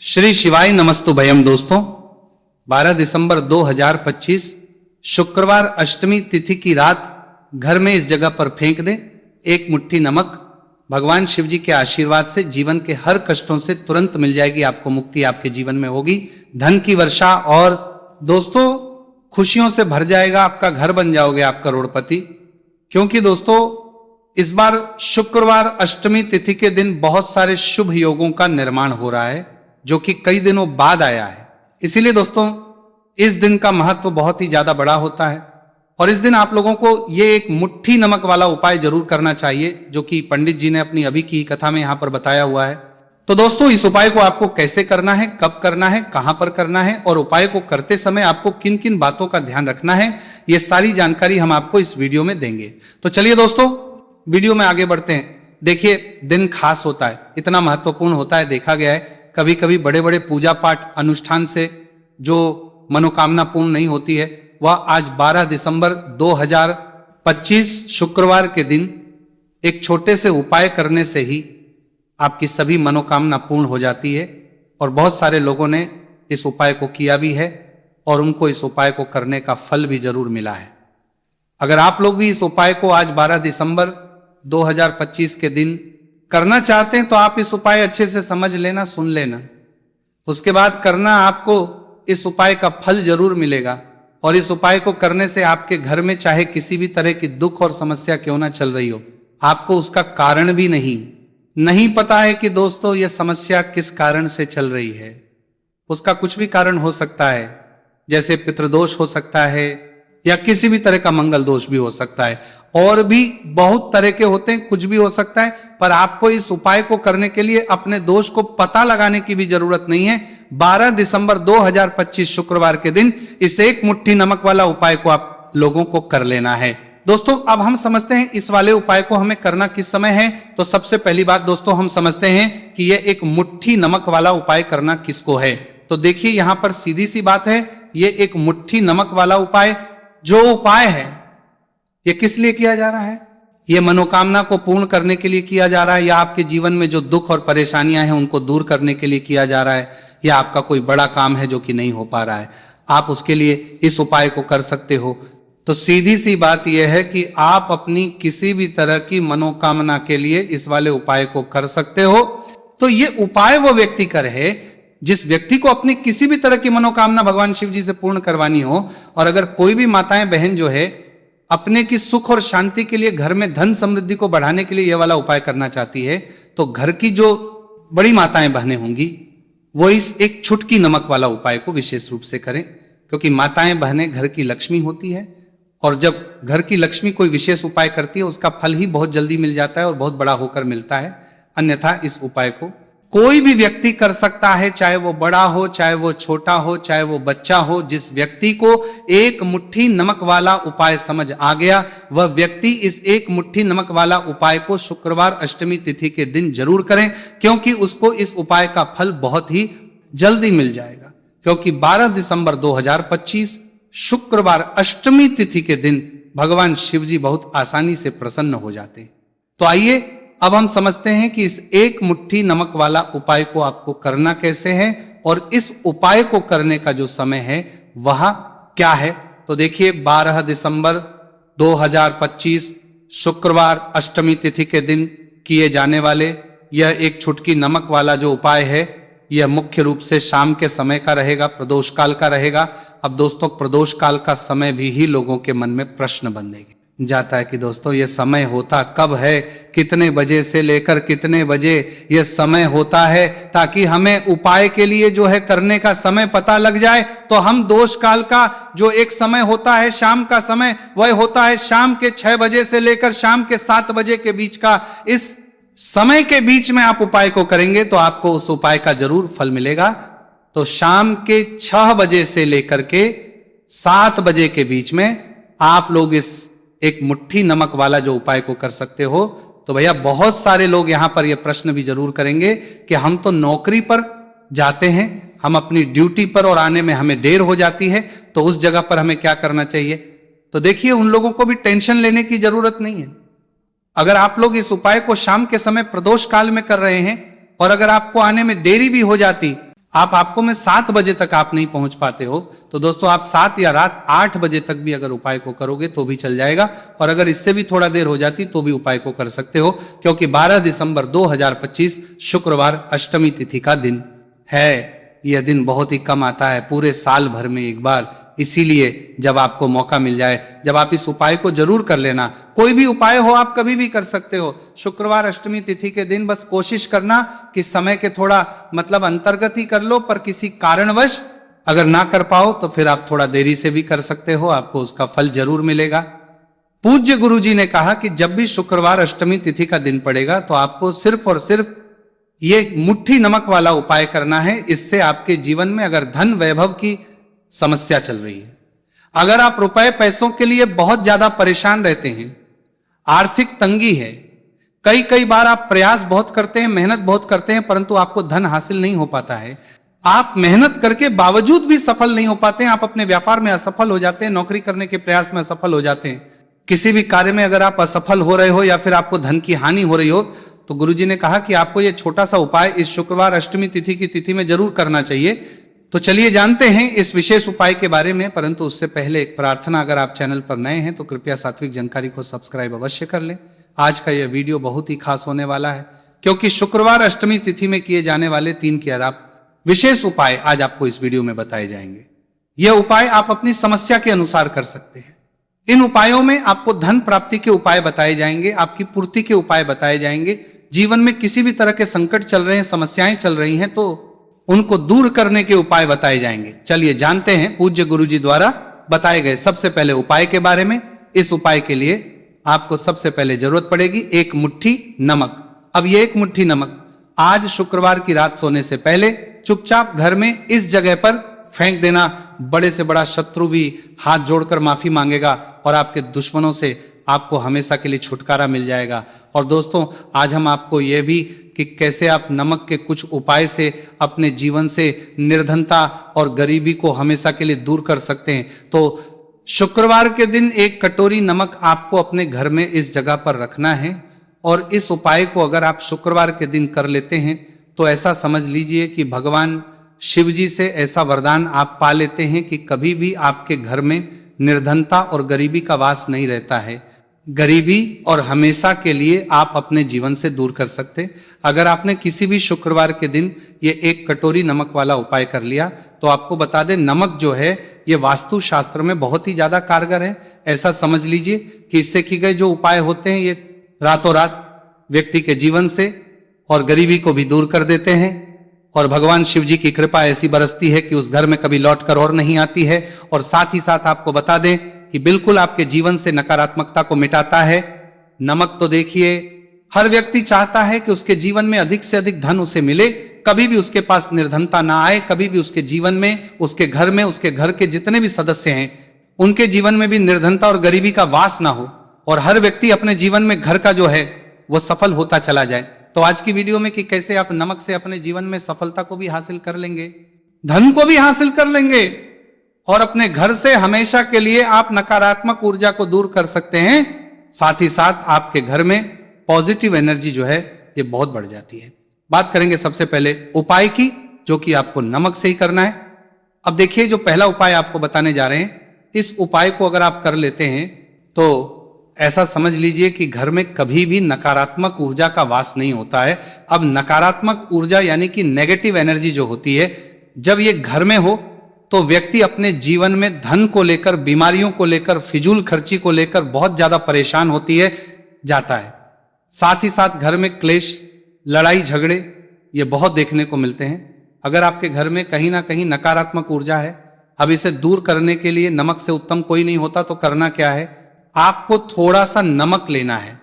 श्री शिवाय नमस्तुभयम दोस्तों, 12 दिसंबर 2025 शुक्रवार अष्टमी तिथि की रात घर में इस जगह पर फेंक दें एक मुट्ठी नमक। भगवान शिव जी के आशीर्वाद से जीवन के हर कष्टों से तुरंत मिल जाएगी, आपको मुक्ति आपके जीवन में होगी, धन की वर्षा और दोस्तों खुशियों से भर जाएगा, आपका घर बन जाओगे आप करोड़पति। क्योंकि दोस्तों इस बार शुक्रवार अष्टमी तिथि के दिन बहुत सारे शुभ योगों का निर्माण हो रहा है जो कि कई दिनों बाद आया है। इसीलिए दोस्तों इस दिन का महत्व बहुत ही ज्यादा बड़ा होता है और इस दिन आप लोगों को ये एक मुट्ठी नमक वाला उपाय जरूर करना चाहिए जो कि पंडित जी ने अपनी अभी की कथा में यहां पर बताया हुआ है। तो दोस्तों इस उपाय को आपको कैसे करना है, कब करना है, कहां पर करना है और उपाय को करते समय आपको किन किन बातों का ध्यान रखना है, ये सारी जानकारी हम आपको इस वीडियो में देंगे। तो चलिए दोस्तों वीडियो में आगे बढ़ते हैं। देखिए दिन खास होता है, इतना महत्वपूर्ण होता है, देखा गया है कभी कभी बड़े बड़े पूजा पाठ अनुष्ठान से जो मनोकामना पूर्ण नहीं होती है वह आज 12 दिसंबर 2025 शुक्रवार के दिन एक छोटे से उपाय करने से ही आपकी सभी मनोकामना पूर्ण हो जाती है। और बहुत सारे लोगों ने इस उपाय को किया भी है और उनको इस उपाय को करने का फल भी जरूर मिला है। अगर आप लोग भी इस उपाय को आज 12 दिसंबर 2025 के दिन करना चाहते हैं तो आप इस उपाय अच्छे से समझ लेना, सुन लेना, उसके बाद करना, आपको इस उपाय का फल जरूर मिलेगा। और इस उपाय को करने से आपके घर में चाहे किसी भी तरह की दुख और समस्या क्यों ना चल रही हो, आपको उसका कारण भी नहीं पता है कि दोस्तों ये समस्या किस कारण से चल रही है। उसका कुछ भी कारण हो सकता है, जैसे पितृदोष हो सकता है या किसी भी तरह का मंगल दोष भी हो सकता है, और भी बहुत तरह के होते हैं, कुछ भी हो सकता है। पर आपको इस उपाय को करने के लिए अपने दोष को पता लगाने की भी जरूरत नहीं है। 12 दिसंबर 2025 शुक्रवार के दिन इस एक मुट्ठी नमक वाला उपाय को आप लोगों को कर लेना है। दोस्तों अब हम समझते हैं इस वाले उपाय को हमें करना किस समय है। तो सबसे पहली बात दोस्तों हम समझते हैं कि यह एक मुट्ठी नमक वाला उपाय करना किसको है। तो देखिए यहां पर सीधी सी बात है, यह एक मुट्ठी नमक वाला उपाय जो उपाय है ये किस लिए किया जा रहा है? ये मनोकामना को पूर्ण करने के लिए किया जा रहा है, या आपके जीवन में जो दुख और परेशानियां हैं उनको दूर करने के लिए किया जा रहा है, या आपका कोई बड़ा काम है जो कि नहीं हो पा रहा है, आप उसके लिए इस उपाय को कर सकते हो। तो सीधी सी बात यह है कि आप अपनी किसी भी तरह की मनोकामना के लिए इस वाले उपाय को कर सकते हो। तो ये उपाय वो व्यक्ति करे जिस व्यक्ति को अपनी किसी भी तरह की मनोकामना भगवान शिव जी से पूर्ण करवानी हो। और अगर कोई भी माताएं बहन जो है अपने की सुख और शांति के लिए, घर में धन समृद्धि को बढ़ाने के लिए यह वाला उपाय करना चाहती है, तो घर की जो बड़ी माताएं बहनें होंगी वो इस एक छुटकी नमक वाला उपाय को विशेष रूप से करें। क्योंकि माताएं बहनें घर की लक्ष्मी होती है और जब घर की लक्ष्मी कोई विशेष उपाय करती है उसका फल ही बहुत जल्दी मिल जाता है और बहुत बड़ा होकर मिलता है। अन्यथा इस उपाय को कोई भी व्यक्ति कर सकता है, चाहे वो बड़ा हो, चाहे वो छोटा हो, चाहे वो बच्चा हो। जिस व्यक्ति को एक मुट्ठी नमक वाला उपाय समझ आ गया वह व्यक्ति इस एक मुट्ठी नमक वाला उपाय को शुक्रवार अष्टमी तिथि के दिन जरूर करें, क्योंकि उसको इस उपाय का फल बहुत ही जल्दी मिल जाएगा। क्योंकि 12 दिसंबर 2025 शुक्रवार अष्टमी तिथि के दिन भगवान शिव जी बहुत आसानी से प्रसन्न हो जाते। तो आइए अब हम समझते हैं कि इस एक मुट्ठी नमक वाला उपाय को आपको करना कैसे है और इस उपाय को करने का जो समय है वह क्या है। तो देखिए 12 दिसंबर 2025 शुक्रवार अष्टमी तिथि के दिन किए जाने वाले यह एक छुटकी नमक वाला जो उपाय है यह मुख्य रूप से शाम के समय का रहेगा, प्रदोष काल का रहेगा। अब दोस्तों प्रदोष काल का समय भी ही लोगों के मन में प्रश्न बनेगा जाता है कि दोस्तों ये समय होता कब है, कितने बजे से लेकर कितने बजे ये समय होता है, ताकि हमें उपाय के लिए जो है करने का समय पता लग जाए। तो हम दोष काल का जो एक समय होता है शाम का समय, वह होता है शाम के 6 बजे से लेकर शाम के 7 बजे के बीच का। इस समय के बीच में आप उपाय को करेंगे तो आपको उस उपाय का जरूर फल मिलेगा। तो शाम के 6 बजे से लेकर के 7 बजे के बीच में आप लोग इस एक मुट्ठी नमक वाला जो उपाय को कर सकते हो। तो भैया बहुत सारे लोग यहां पर यह प्रश्न भी जरूर करेंगे कि हम तो नौकरी पर जाते हैं, हम अपनी ड्यूटी पर और आने में हमें देर हो जाती है, तो उस जगह पर हमें क्या करना चाहिए। तो देखिए उन लोगों को भी टेंशन लेने की जरूरत नहीं है। अगर आप लोग इस उपाय को शाम के समय प्रदोष काल में कर रहे हैं और अगर आपको आने में देरी भी हो जाती आपको में 7 बजे तक आप नहीं पहुंच पाते हो तो दोस्तों आप 7 या रात 8 बजे तक भी अगर उपाय को करोगे तो भी चल जाएगा, और अगर इससे भी थोड़ा देर हो जाती तो भी उपाय को कर सकते हो, क्योंकि 12 दिसंबर 2025 शुक्रवार अष्टमी तिथि का दिन है। यह दिन बहुत ही कम आता है, पूरे साल भर में एक बार, इसीलिए जब आपको मौका मिल जाए, जब आप इस उपाय को जरूर कर लेना। कोई भी उपाय हो आप कभी भी कर सकते हो, शुक्रवार अष्टमी तिथि के दिन बस कोशिश करना कि समय के थोड़ा मतलब अंतर्गत ही कर लो, पर किसी कारणवश अगर ना कर पाओ तो फिर आप थोड़ा देरी से भी कर सकते हो, आपको उसका फल जरूर मिलेगा। पूज्य गुरु जी ने कहा कि जब भी शुक्रवार अष्टमी तिथि का दिन पड़ेगा तो आपको सिर्फ और सिर्फ ये मुट्ठी नमक वाला उपाय करना है। इससे आपके जीवन में अगर धन वैभव की समस्या चल रही है, अगर आप रुपए पैसों के लिए बहुत ज्यादा परेशान रहते हैं, आर्थिक तंगी है, कई बार आप प्रयास बहुत करते हैं, मेहनत बहुत करते हैं, परंतु आपको धन हासिल नहीं हो पाता है, आप मेहनत करके बावजूद भी सफल नहीं हो पाते हैं, आप अपने व्यापार में असफल हो जाते हैं, नौकरी करने के प्रयास में असफल हो जाते हैं, किसी भी कार्य में अगर आप असफल हो रहे हो या फिर आपको धन की हानि हो रही हो, तो गुरुजी ने कहा कि आपको यह छोटा सा उपाय इस शुक्रवार अष्टमी तिथि की तिथि में जरूर करना चाहिए। तो चलिए जानते हैं इस विशेष उपाय के बारे में, परंतु उससे पहले एक प्रार्थना, अगर आप चैनल पर नए हैं तो कृपया सात्विक जानकारी को सब्सक्राइब अवश्य कर लें। आज का यह वीडियो बहुत ही खास होने वाला है, क्योंकि शुक्रवार अष्टमी तिथि में किए जाने वाले 3 के विशेष उपाय आज आपको इस वीडियो में बताए जाएंगे। यह उपाय आप अपनी समस्या के अनुसार कर सकते हैं। इन उपायों में आपको धन प्राप्ति के उपाय बताए जाएंगे, आपकी पूर्ति के उपाय बताए जाएंगे। जीवन में किसी भी तरह के संकट चल रहे हैं, समस्याएं चल रही हैं, तो उनको दूर करने के उपाय बताए जाएंगे। चलिए जानते हैं पूज्य गुरुजी द्वारा बताए गए सबसे पहले उपाय के बारे में। इस उपाय के लिए आपको सबसे पहले जरूरत पड़ेगी 1 मुट्ठी नमक। अब ये 1 मुट्ठी नमक आज शुक्रवार की रात सोने से पहले चुपचाप घर में इस जगह पर फेंक देना। बड़े से बड़ा शत्रु भी हाथ जोड़कर माफी मांगेगा और आपके दुश्मनों से आपको हमेशा के लिए छुटकारा मिल जाएगा। और दोस्तों आज हम आपको यह भी कि कैसे आप नमक के कुछ उपाय से अपने जीवन से निर्धनता और गरीबी को हमेशा के लिए दूर कर सकते हैं। तो शुक्रवार के दिन 1 कटोरी नमक आपको अपने घर में इस जगह पर रखना है, और इस उपाय को अगर आप शुक्रवार के दिन कर लेते हैं तो ऐसा समझ लीजिए कि भगवान शिव जी से ऐसा वरदान आप पा लेते हैं कि कभी भी आपके घर में निर्धनता और गरीबी का वास नहीं रहता है। गरीबी और हमेशा के लिए आप अपने जीवन से दूर कर सकते। अगर आपने किसी भी शुक्रवार के दिन ये 1 कटोरी नमक वाला उपाय कर लिया तो आपको बता दें, नमक जो है ये वास्तु शास्त्र में बहुत ही ज्यादा कारगर है। ऐसा समझ लीजिए कि इससे किए गए जो उपाय होते हैं ये रातों रात व्यक्ति के जीवन से और गरीबी को भी दूर कर देते हैं, और भगवान शिव जी की कृपा ऐसी बरसती है कि उस घर में कभी लौट कर और नहीं आती है। और साथ ही साथ आपको बता दें कि बिल्कुल आपके जीवन से नकारात्मकता को मिटाता है। नमक तो देखिए हर व्यक्ति चाहता है कि उसके जीवन में अधिक से अधिक धन उसे मिले, कभी भी उसके पास निर्धनता ना आए, कभी भी उसके जीवन में, उसके घर में, उसके घर के जितने भी सदस्य हैं उनके जीवन में भी निर्धनता और गरीबी का वास ना हो, और हर व्यक्ति अपने जीवन में घर का जो है वो सफल होता चला जाए। तो आज की वीडियो में कि कैसे आप नमक से अपने जीवन में सफलता को भी हासिल कर लेंगे, धन को भी हासिल कर लेंगे, और अपने घर से हमेशा के लिए आप नकारात्मक ऊर्जा को दूर कर सकते हैं। साथ ही साथ आपके घर में पॉजिटिव एनर्जी जो है ये बहुत बढ़ जाती है। बात करेंगे सबसे पहले उपाय की, जो कि आपको नमक से ही करना है। अब देखिए जो पहला उपाय आपको बताने जा रहे हैं, इस उपाय को अगर आप कर लेते हैं तो ऐसा समझ लीजिए कि घर में कभी भी नकारात्मक ऊर्जा का वास नहीं होता है। अब नकारात्मक ऊर्जा यानी कि नेगेटिव एनर्जी जो होती है, जब ये घर में हो तो व्यक्ति अपने जीवन में धन को लेकर, बीमारियों को लेकर, फिजूल खर्ची को लेकर बहुत ज्यादा परेशान होती है जाता है। साथ ही साथ घर में क्लेश, लड़ाई झगड़े ये बहुत देखने को मिलते हैं। अगर आपके घर में कहीं ना कहीं नकारात्मक ऊर्जा है, अब इसे दूर करने के लिए नमक से उत्तम कोई नहीं होता। तो करना क्या है, आपको थोड़ा सा नमक लेना है,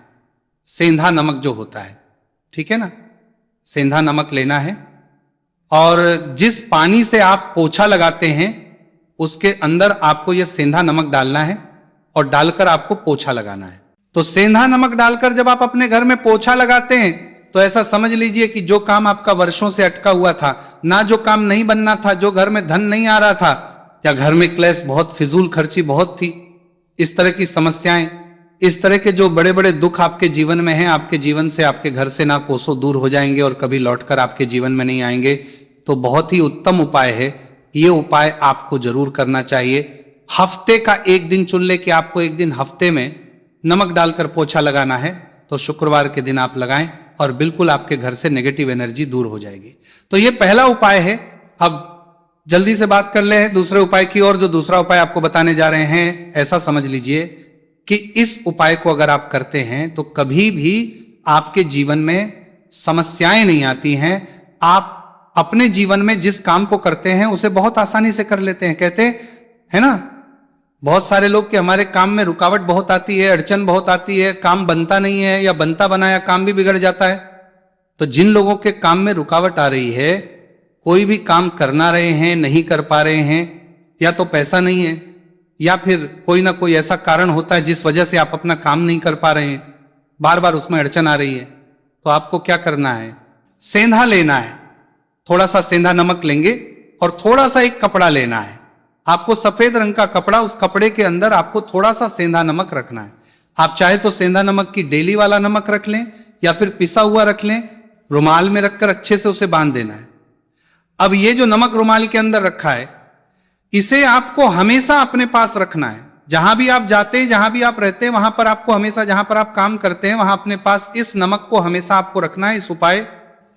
सेंधा नमक जो होता है, ठीक है ना, सेंधा नमक लेना है, और जिस पानी से आप पोछा लगाते हैं उसके अंदर आपको यह सेंधा नमक डालना है और डालकर आपको पोछा लगाना है। तो सेंधा नमक डालकर जब आप अपने घर में पोछा लगाते हैं तो ऐसा समझ लीजिए कि जो काम आपका वर्षों से अटका हुआ था, ना जो काम नहीं बनना था, जो घर में धन नहीं आ रहा था, या घर में क्लेश बहुत, फिजूल खर्ची बहुत थी, इस तरह की समस्याएं, इस तरह के जो बड़े बड़े दुख आपके जीवन में हैं, आपके जीवन से, आपके घर से ना कोसों दूर हो जाएंगे और कभी लौटकर आपके जीवन में नहीं आएंगे। तो बहुत ही उत्तम उपाय है। ये उपाय आपको जरूर करना चाहिए। हफ्ते का एक दिन चुन ले कि आपको एक दिन हफ्ते में नमक डालकर पोछा लगाना है, तो शुक्रवार के दिन आप लगाएं और बिल्कुल आपके घर से नेगेटिव एनर्जी दूर हो जाएगी। तो ये पहला उपाय है। अब जल्दी से बात कर ले दूसरे उपाय की और। जो दूसरा उपाय आपको बताने जा रहे हैं, ऐसा समझ लीजिए कि इस उपाय को अगर आप करते हैं तो कभी भी आपके जीवन में समस्याएं नहीं आती हैं। आप अपने जीवन में जिस काम को करते हैं उसे बहुत आसानी से कर लेते हैं। कहते हैं ना बहुत सारे लोग कि हमारे काम में रुकावट बहुत आती है, अड़चन बहुत आती है, काम बनता नहीं है, या बनता बनाया काम भी बिगड़ जाता है। तो जिन लोगों के काम में रुकावट आ रही है, कोई भी काम करना रहे हैं, नहीं कर पा रहे हैं, या तो पैसा नहीं है या फिर कोई ना कोई ऐसा कारण होता है जिस वजह से आप अपना काम नहीं कर पा रहे हैं, बार बार उसमें अड़चन आ रही है, तो आपको क्या करना है, सेंधा लेना है। थोड़ा सा सेंधा नमक लेंगे और थोड़ा सा एक कपड़ा लेना है। आपको सफेद रंग का कपड़ा, उस कपड़े के अंदर आपको थोड़ा सा सेंधा नमक रखना है। आप चाहे तो सेंधा नमक की डेली वाला नमक रख लें या फिर पिसा हुआ रख लें। रुमाल में रखकर अच्छे से उसे बांध देना है। अब ये जो नमक रुमाल के अंदर रखा है, इसे आपको हमेशा अपने पास रखना है। जहां भी आप जाते हैं, जहां भी आप रहते हैं, वहां पर आपको हमेशा, जहां पर आप काम करते हैं, वहां अपने पास इस नमक को हमेशा आपको रखना है। इस उपाय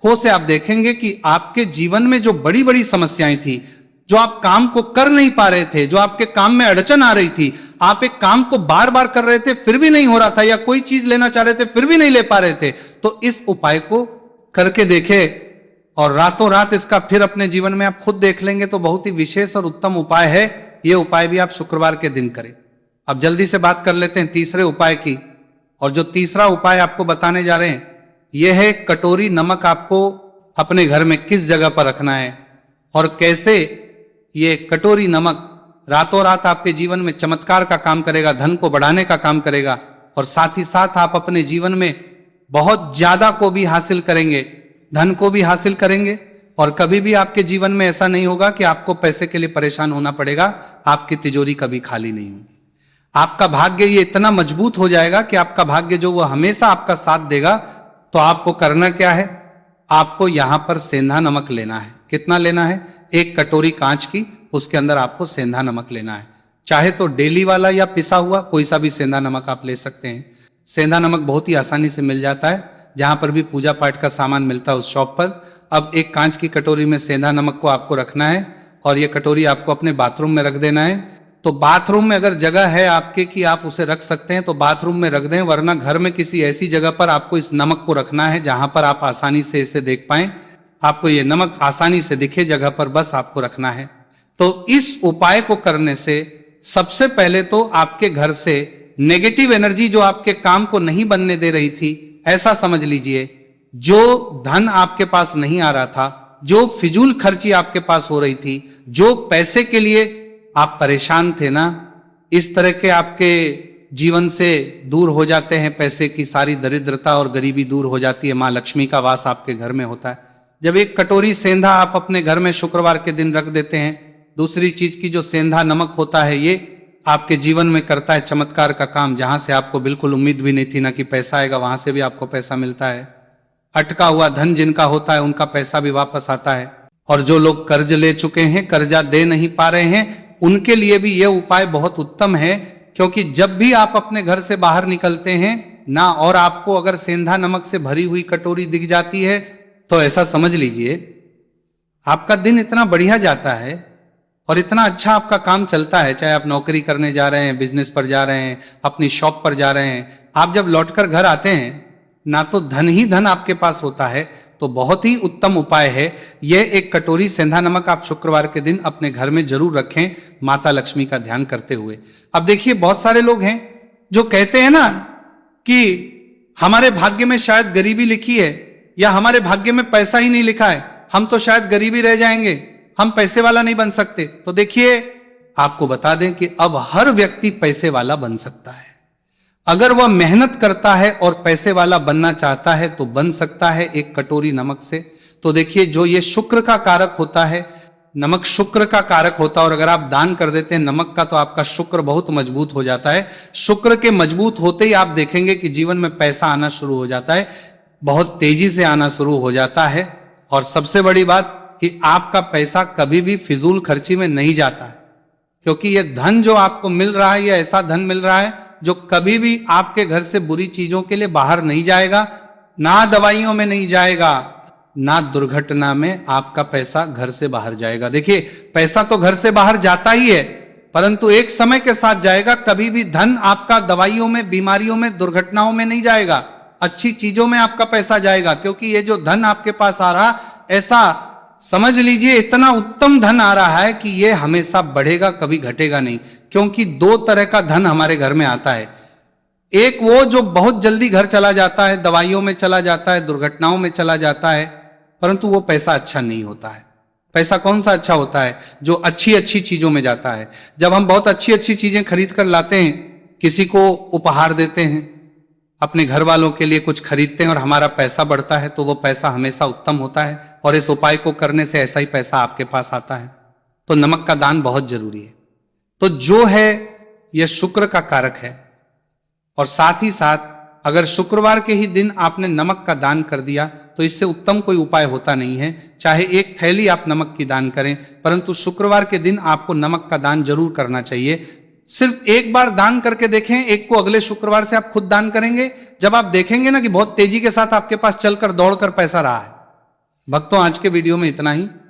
हो से आप देखेंगे कि आपके जीवन में जो बड़ी बड़ी समस्याएं थी, जो आप काम को कर नहीं पा रहे थे, जो आपके काम में अड़चन आ रही थी, आप एक काम को बार बार कर रहे थे फिर भी नहीं हो रहा था, या कोई चीज लेना चाह रहे थे फिर भी नहीं ले पा रहे थे, तो इस उपाय को करके देखे और रातों रात इसका फिर अपने जीवन में आप खुद देख लेंगे। तो बहुत ही विशेष और उत्तम उपाय है। यह उपाय भी आप शुक्रवार के दिन करें। अब जल्दी से बात कर लेते हैं तीसरे उपाय की। और जो तीसरा उपाय आपको बताने जा रहे हैं, यह है कटोरी नमक आपको अपने घर में किस जगह पर रखना है और कैसे ये कटोरी नमक रातों रात आपके जीवन में चमत्कार का काम करेगा, धन को बढ़ाने का काम करेगा, और साथ ही साथ आप अपने जीवन में बहुत ज्यादा को भी हासिल करेंगे, धन को भी हासिल करेंगे। और कभी भी आपके जीवन में ऐसा नहीं होगा कि आपको पैसे के लिए परेशान होना पड़ेगा। आपकी तिजोरी कभी खाली नहीं होगी। आपका भाग्य ये इतना मजबूत हो जाएगा कि आपका भाग्य जो वो हमेशा आपका साथ देगा। तो आपको करना क्या है, आपको यहां पर सेंधा नमक लेना है। कितना लेना है, एक कटोरी कांच की, उसके अंदर आपको सेंधा नमक लेना है। चाहे तो डेली वाला या पिसा हुआ कोई सा भी सेंधा नमक आप ले सकते हैं। सेंधा नमक बहुत ही आसानी से मिल जाता है, जहां पर भी पूजा पाठ का सामान मिलता है उस शॉप पर। अब एक कांच की कटोरी में सेंधा नमक को आपको रखना है और ये कटोरी आपको अपने बाथरूम में रख देना है। तो बाथरूम में अगर जगह है आपके कि आप उसे रख सकते हैं तो बाथरूम में रख दें, वरना घर में किसी ऐसी जगह पर आपको इस नमक को रखना है जहां पर आप आसानी से इसे देख पाएं, आपको ये नमक आसानी से दिखे जगह पर बस आपको रखना है। तो इस उपाय को करने से सबसे पहले तो आपके घर से नेगेटिव एनर्जी जो आपके काम को नहीं बनने दे रही थी, ऐसा समझ लीजिए, जो धन आपके पास नहीं आ रहा था, जो फिजूल खर्ची आपके पास हो रही थी, जो पैसे के लिए आप परेशान थे ना, इस तरह के आपके जीवन से दूर हो जाते हैं। पैसे की सारी दरिद्रता और गरीबी दूर हो जाती है। मां लक्ष्मी का वास आपके घर में होता है। जब एक कटोरी सेंधा आप अपने घर में शुक्रवार के दिन रख देते हैं, दूसरी चीज की जो सेंधा नमक होता है, ये आपके जीवन में करता है चमत्कार का काम। जहां से आपको बिल्कुल उम्मीद भी नहीं थी ना कि पैसा आएगा, वहां से भी आपको पैसा मिलता है। अटका हुआ धन जिनका होता है उनका पैसा भी वापस आता है। और जो लोग कर्ज ले चुके हैं, कर्जा दे नहीं पा रहे हैं, उनके लिए भी यह उपाय बहुत उत्तम है। क्योंकि जब भी आप अपने घर से बाहर निकलते हैं ना, और आपको अगर सेंधा नमक से भरी हुई कटोरी दिख जाती है, तो ऐसा समझ लीजिए आपका दिन इतना बढ़िया जाता है और इतना अच्छा आपका काम चलता है। चाहे आप नौकरी करने जा रहे हैं, बिजनेस पर जा रहे हैं, अपनी शॉप पर जा रहे हैं, आप जब लौटकर घर आते हैं ना, तो धन ही धन आपके पास होता है। तो बहुत ही उत्तम उपाय है यह। एक कटोरी सेंधा नमक आप शुक्रवार के दिन अपने घर में जरूर रखें, माता लक्ष्मी का ध्यान करते हुए। अब देखिए, बहुत सारे लोग हैं जो कहते हैं ना कि हमारे भाग्य में शायद गरीबी लिखी है, या हमारे भाग्य में पैसा ही नहीं लिखा है, हम तो शायद गरीबी रह जाएंगे, हम पैसे वाला नहीं बन सकते। तो देखिए, आपको बता दें कि अब हर व्यक्ति पैसे वाला बन सकता है। अगर वह मेहनत करता है और पैसे वाला बनना चाहता है तो बन सकता है एक कटोरी नमक से। तो देखिए, जो ये शुक्र का कारक होता है, नमक शुक्र का कारक होता है, और अगर आप दान कर देते हैं नमक का, तो आपका शुक्र बहुत मजबूत हो जाता है। शुक्र के मजबूत होते ही आप देखेंगे कि जीवन में पैसा आना शुरू हो जाता है, बहुत तेजी से आना शुरू हो जाता है। और सबसे बड़ी बात, कि आपका पैसा कभी भी फिजूल खर्ची में नहीं जाता है, क्योंकि यह धन जो आपको मिल रहा है, यह ऐसा धन मिल रहा है जो कभी भी आपके घर से बुरी चीजों के लिए बाहर नहीं जाएगा, ना दवाइयों में नहीं जाएगा, ना दुर्घटना में आपका पैसा घर से बाहर जाएगा। देखिए, पैसा तो घर से बाहर जाता ही है, परंतु एक समय के साथ जाएगा। कभी भी धन आपका दवाइयों में, बीमारियों में, दुर्घटनाओं में नहीं जाएगा, अच्छी चीजों में आपका पैसा जाएगा। क्योंकि ये जो धन आपके पास आ रहा, ऐसा समझ लीजिए इतना उत्तम धन आ रहा है कि ये हमेशा बढ़ेगा, कभी घटेगा नहीं। क्योंकि दो तरह का धन हमारे घर में आता है। एक वो जो बहुत जल्दी घर चला जाता है, दवाइयों में चला जाता है, दुर्घटनाओं में चला जाता है, परंतु वो पैसा अच्छा नहीं होता है। पैसा कौन सा अच्छा होता है? जो अच्छी अच्छी चीजों में जाता है। जब हम बहुत अच्छी अच्छी चीजें खरीद कर लाते हैं, किसी को उपहार देते हैं, अपने घर वालों के लिए कुछ खरीदते हैं और हमारा पैसा बढ़ता है, तो वो पैसा हमेशा उत्तम होता है। और इस उपाय को करने से ऐसा ही पैसा आपके पास आता है। तो नमक का दान बहुत जरूरी है। तो जो है यह शुक्र का कारक है, और साथ ही साथ अगर शुक्रवार के ही दिन आपने नमक का दान कर दिया तो इससे उत्तम कोई उपाय होता नहीं है। चाहे एक थैली आप नमक की दान करें, परंतु शुक्रवार के दिन आपको नमक का दान जरूर करना चाहिए। सिर्फ एक बार दान करके देखें, एक को अगले शुक्रवार से आप खुद दान करेंगे, जब आप देखेंगे ना कि बहुत तेजी के साथ आपके पास चलकर दौड़कर पैसा रहा है। भक्तों, आज के वीडियो में इतना ही।